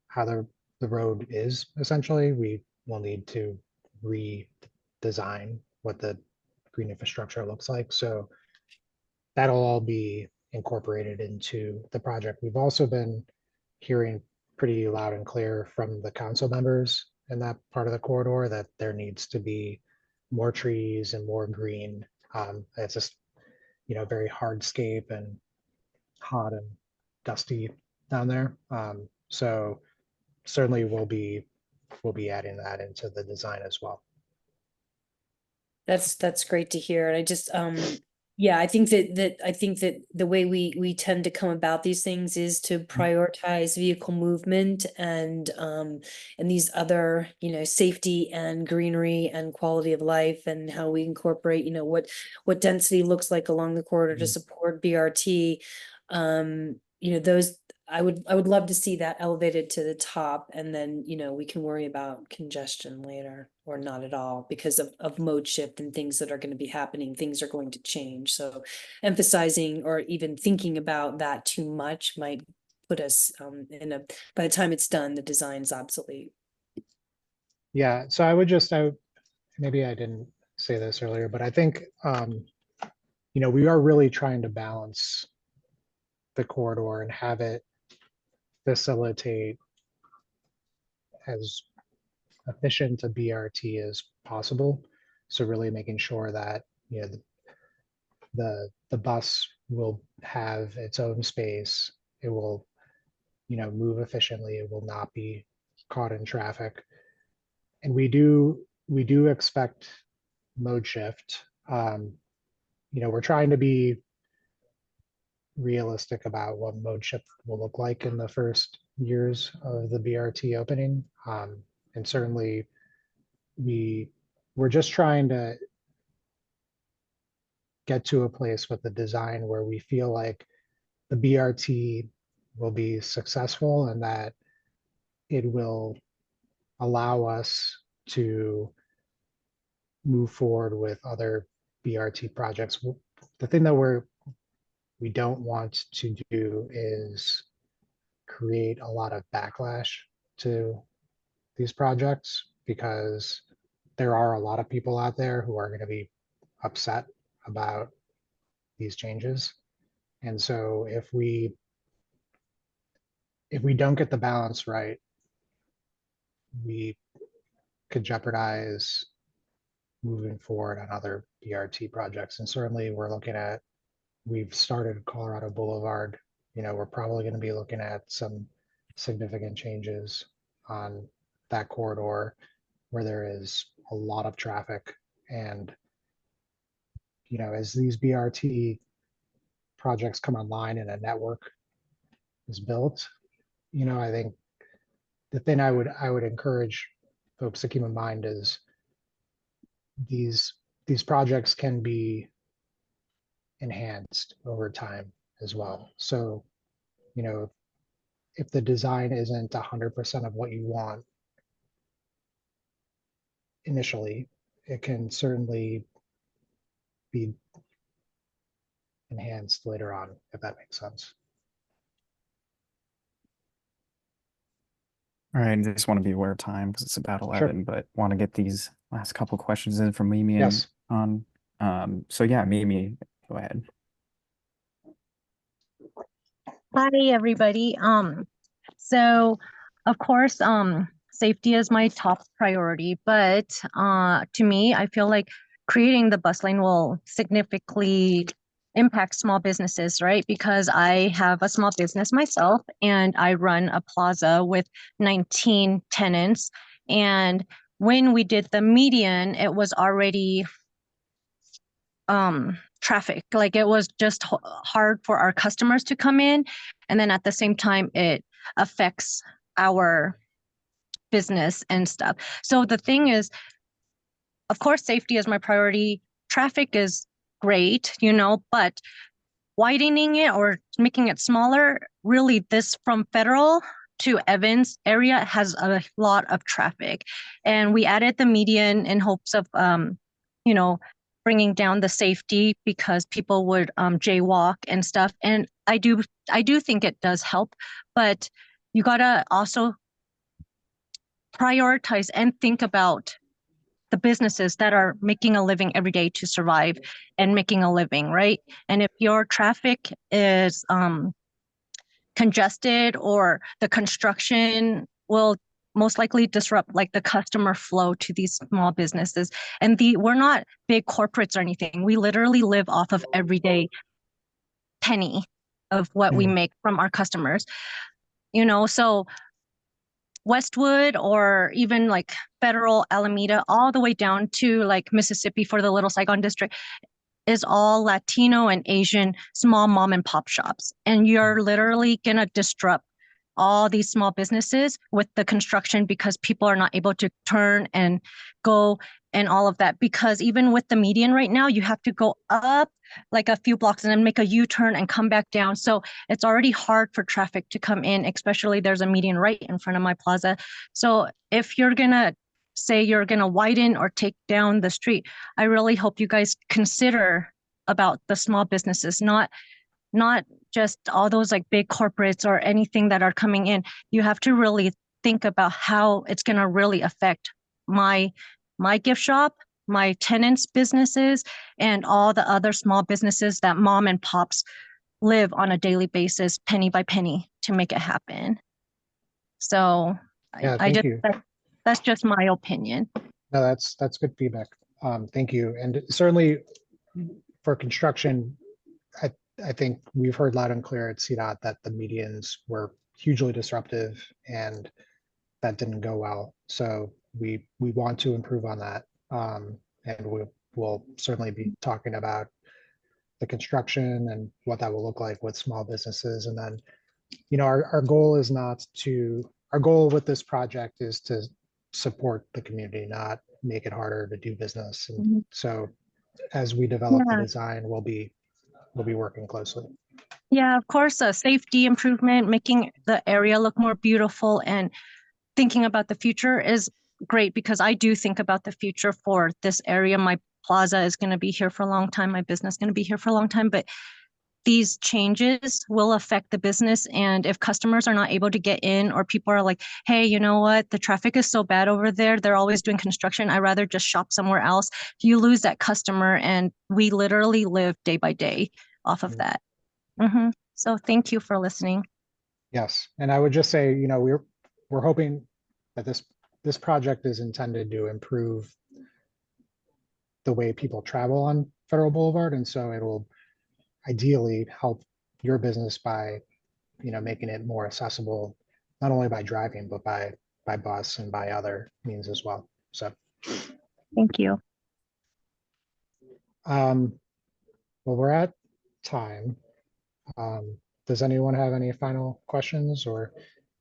how the road is, essentially, we will need to redesign what the green infrastructure looks like. So that'll all be incorporated into the project. We've also been hearing pretty loud and clear from the council members in that part of the corridor that there needs to be more trees and more green. It's just, very hardscape and hot and dusty down there. So certainly we'll be adding that into the design as well. That's great to hear. And I just yeah, I think that the way we tend to come about these things is to prioritize vehicle movement and these other, safety and greenery and quality of life, and how we incorporate, what density looks like along the corridor to support BRT. Those I would love to see that elevated to the top, and then, we can worry about congestion later, or not at all, because of mode shift and things that are going to be happening. Things are going to change. So emphasizing or even thinking about that too much might put us by the time it's done, the design's obsolete. Yeah, so maybe I didn't say this earlier, but I think, we are really trying to balance the corridor and have it facilitate as efficient a BRT as possible. So really making sure that, the bus will have its own space. It will, move efficiently. It will not be caught in traffic. And we do expect mode shift. We're trying to be realistic about what mode shift will look like in the first years of the BRT opening. And certainly we're just trying to get to a place with the design where we feel like the BRT will be successful and that it will allow us to move forward with other BRT projects. The thing that we don't want to do is create a lot of backlash to these projects, because there are a lot of people out there who are going to be upset about these changes. And so if we don't get the balance right, we could jeopardize moving forward on other BRT projects. And certainly we've started Colorado Boulevard. We're probably going to be looking at some significant changes on that corridor where there is a lot of traffic. And, as these BRT projects come online and a network is built, I think the thing I would encourage folks to keep in mind is these projects can be enhanced over time as well. So, if the design isn't 100% of what you want initially, it can certainly be enhanced later on, if that makes sense. All right, I just want to be aware of time because it's about 11, but want to get these last couple questions in from Mimi and Yes. on. So yeah, Mimi, go ahead. Hi, everybody. So of course, safety is my top priority, but to me, I feel like creating the bus lane will significantly impact small businesses, right? Because I have a small business myself and I run a plaza with 19 tenants. And when we did the median, it was already traffic. Like it was just hard for our customers to come in. And then at the same time, it affects our business and stuff. So the thing is, of course, safety is my priority. Traffic is great, you know, but widening it or making it smaller, really this from Federal to Evans area has a lot of traffic. And we added the median in hopes of, you know, bringing down the safety because people would jaywalk and stuff. And I do think it does help, but you gotta also prioritize and think about the businesses that are making a living every day to survive and making a living, right? And if your traffic is congested or the construction will most likely disrupt like the customer flow to these small businesses. And we're not big corporates or anything. We literally live off of everyday penny of what we make from our customers, you know, so Westwood or even like Federal, Alameda, all the way down to like Mississippi for the Little Saigon district is all Latino and Asian small mom and pop shops. And you're literally going to disrupt all these small businesses with the construction because people are not able to turn and go and all of that. Because even with the median right now, you have to go up like a few blocks and then make a U-turn and come back down. So it's already hard for traffic to come in, especially there's a median right in front of my plaza. So if you're going to say you're going to widen or take down the street, I really hope you guys consider about the small businesses, not just all those like big corporates or anything that are coming in. You have to really think about how it's going to really affect my gift shop, my tenants' businesses, and all the other small businesses that mom and pops live on a daily basis, penny by penny, to make it happen. So Yeah, I thank just you. that's just my opinion. No, that's good feedback. Thank you. And certainly for construction, I think we've heard loud and clear at CDOT that the medians were hugely disruptive and that didn't go well. So we want to improve on that. And we'll certainly be talking about the construction and what that will look like with small businesses. And then, you know, our goal is our goal with this project is to support the community, not make it harder to do business. And so as we develop the design, we'll be working closely. Yeah, of course, safety improvement, making the area look more beautiful and thinking about the future is great because I do think about the future for this area. My plaza is going to be here for a long time. My business is going to be here for a long time, but these changes will affect the business. And if customers are not able to get in or people are like, hey, you know what? The traffic is so bad over there. They're always doing construction. I'd rather just shop somewhere else. You lose that customer. And we literally live day by day off of that. So thank you for listening. Yes. And I would just say, you know, we're hoping that this project is intended to improve the way people travel on Federal Boulevard. And so it'll ideally help your business by, you know, making it more accessible, not only by driving, but by bus and by other means as well. So thank you. Well, we're at time. Does anyone have any final questions, or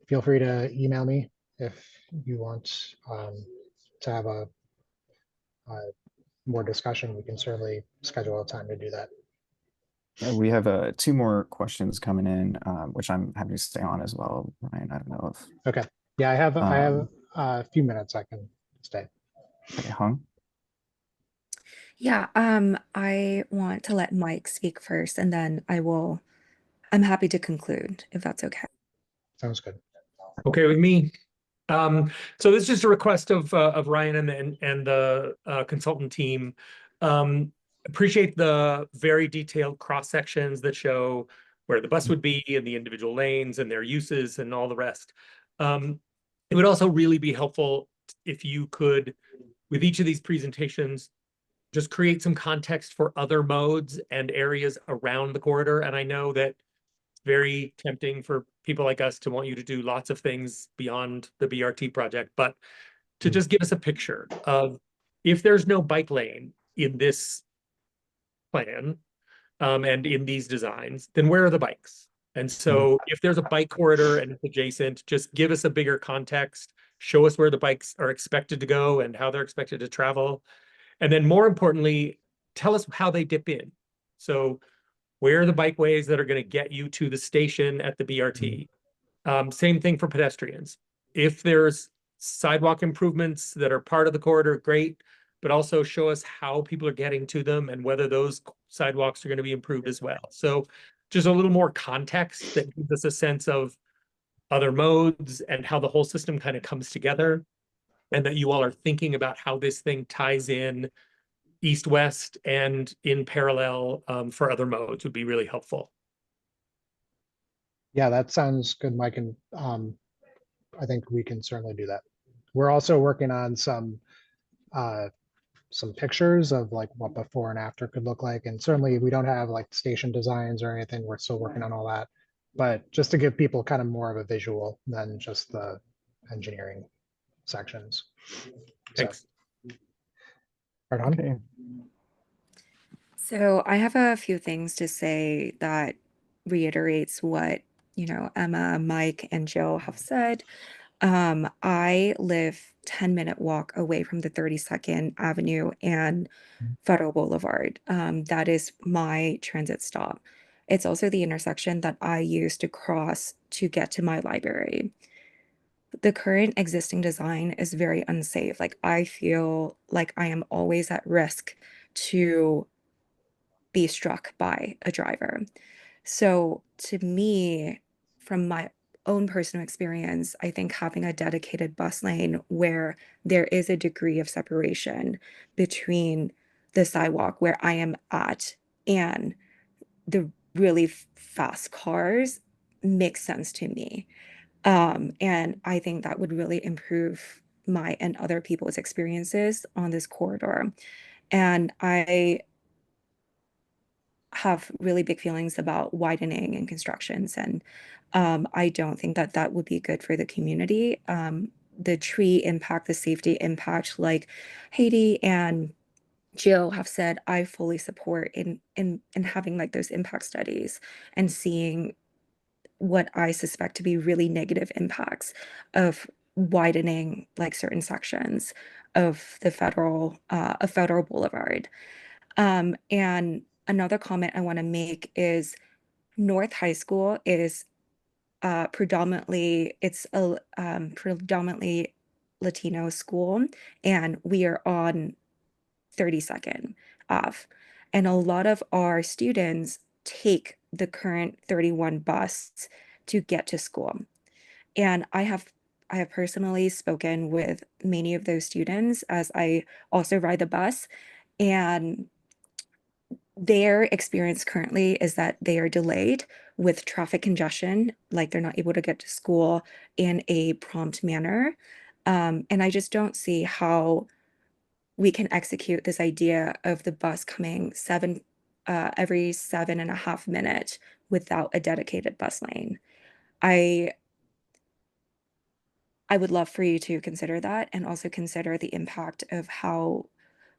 feel free to email me if you want to have a more discussion. We can certainly schedule a time to do that. We have 2 more questions coming in, which I'm happy to stay on as well, Ryan. I don't know if. Okay. Yeah, I have a few minutes I can stay. Okay, Hung. Yeah, I want to let Mike speak first, and then I'm happy to conclude if that's okay. Sounds good. Okay with me. So this is just a request of Ryan and the consultant team. Appreciate the very detailed cross sections that show where the bus would be and the individual lanes and their uses and all the rest. It would also really be helpful if you could, with each of these presentations, just create some context for other modes and areas around the corridor. And I know that it's very tempting for people like us to want you to do lots of things beyond the BRT project, but to just give us a picture of, if there's no bike lane in this plan, and in these designs, then where are the bikes? And so if there's a bike corridor and it's adjacent, just give us a bigger context, show us where the bikes are expected to go and how they're expected to travel. And then more importantly, tell us how they dip in. So where are the bikeways that are going to get you to the station at the BRT? Same thing for pedestrians. If there's sidewalk improvements that are part of the corridor, great, but also show us how people are getting to them and whether those sidewalks are going to be improved as well. So just a little more context that gives us a sense of other modes and how the whole system kind of comes together, and that you all are thinking about how this thing ties in east-west and in parallel for other modes would be really helpful. Yeah, that sounds good, Mike, and I think we can certainly do that. We're also working on some pictures of like what before and after could look like, and certainly we don't have like station designs or anything. We're still working on all that, but just to give people kind of more of a visual than just the engineering sections. Thanks. Right on. Okay. So I have a few things to say that reiterates what, Emma, Mike, and Jill have said. I live 10-minute walk away from the 32nd Avenue and Federal Boulevard. That is my transit stop. It's also the intersection that I use to cross to get to my library. The current existing design is very unsafe. Like, I feel like I am always at risk to be struck by a driver. So to me, from my own personal experience, I think having a dedicated bus lane where there is a degree of separation between the sidewalk where I am at and the really fast cars makes sense to me. And I think that would really improve my and other people's experiences on this corridor. And I have really big feelings about widening and constructions, and I don't think that that would be good for the community. The tree impact, the safety impact, like Haiti and Jill have said, I fully support in having like those impact studies and seeing what I suspect to be really negative impacts of widening like certain sections of the Federal Boulevard. And another comment I want to make is North High School is predominantly Latino school, and we are on 32nd Ave. And a lot of our students take the current 31 bus to get to school. And I have personally spoken with many of those students as I also ride the bus, and their experience currently is that they are delayed with traffic congestion, like they're not able to get to school in a prompt manner. And I just don't see how we can execute this idea of the bus coming every 7.5 minutes without a dedicated bus lane. I would love for you to consider that, and also consider the impact of how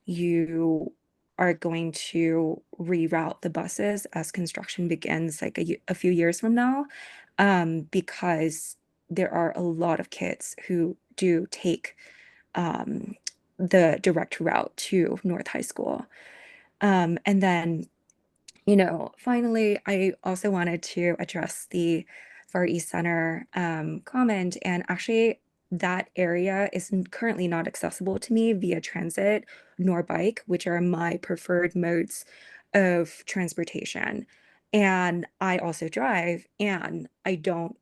you are going to reroute the buses as construction begins like a few years from now, because there are a lot of kids who do take the direct route to North High School. And then, finally, I also wanted to address the Far East Center comment, and actually that area is currently not accessible to me via transit nor bike, which are my preferred modes of transportation. And I also drive, and I don't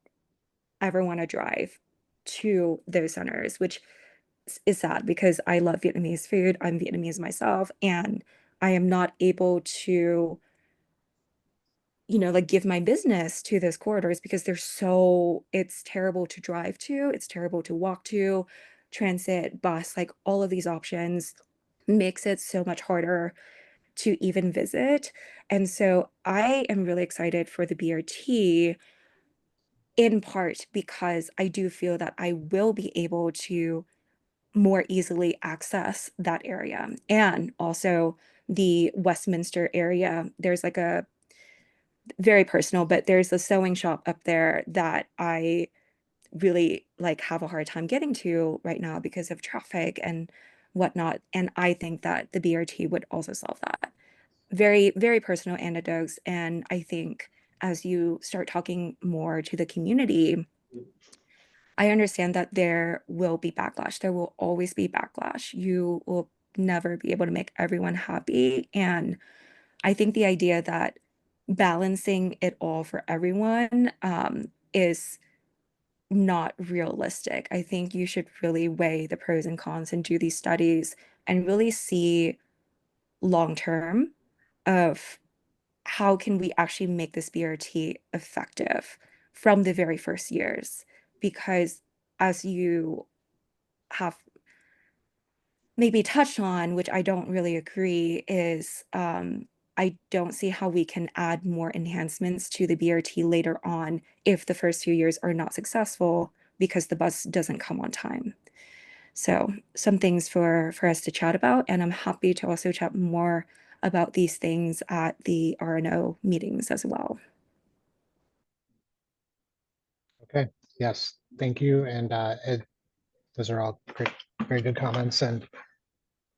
ever want to drive to those centers, which is sad because I love Vietnamese food. I'm Vietnamese myself, and I am not able to like give my business to those corridors because it's terrible to drive to, it's terrible to walk to, transit, bus, like all of these options makes it so much harder to even visit. And so I am really excited for the BRT in part because I do feel that I will be able to more easily access that area. And also the Westminster area, there's like a very personal, but there's a sewing shop up there that I really like have a hard time getting to right now because of traffic and whatnot. And I think that the BRT would also solve that. Very, very personal anecdotes. And I think as you start talking more to the community, I understand that there will be backlash. There will always be backlash. You will never be able to make everyone happy. And I think the idea that balancing it all for everyone is not realistic. I think you should really weigh the pros and cons and do these studies and really see long term of how can we actually make this BRT effective from the very first years. Because as you have maybe touched on, which I don't really agree, is I don't see how we can add more enhancements to the BRT later on if the first few years are not successful because the bus doesn't come on time. So some things for us to chat about, and I'm happy to also chat more about these things at the RNO meetings as well. Okay, yes, thank you. And those are all great, very good comments. And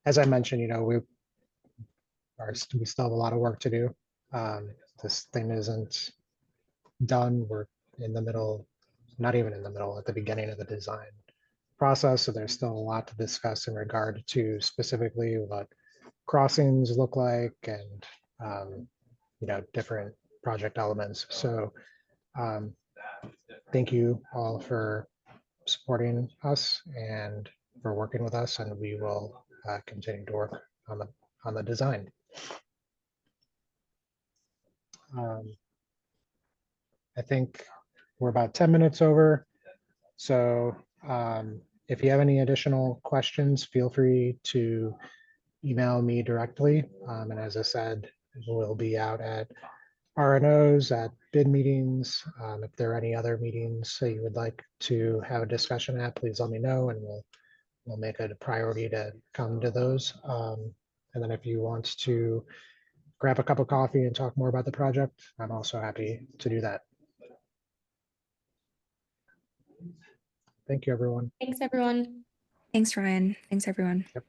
as I mentioned, we still have a lot of work to do. This thing isn't done. We're in the middle, not even in the middle, at the beginning of the design process. So there's still a lot to discuss in regard to specifically what crossings look like and, different project elements. So thank you all for supporting us and for working with us, and we will continue to work on the design. I think we're about 10 minutes over. So if you have any additional questions, feel free to email me directly. And as I said, we'll be out at RNOs, at bid meetings. If there are any other meetings that you would like to have a discussion at, please let me know and we'll make it a priority to come to those. And then if you want to grab a cup of coffee and talk more about the project, I'm also happy to do that. Thank you, everyone. Thanks, everyone. Thanks, Ryan. Thanks, everyone. Yep.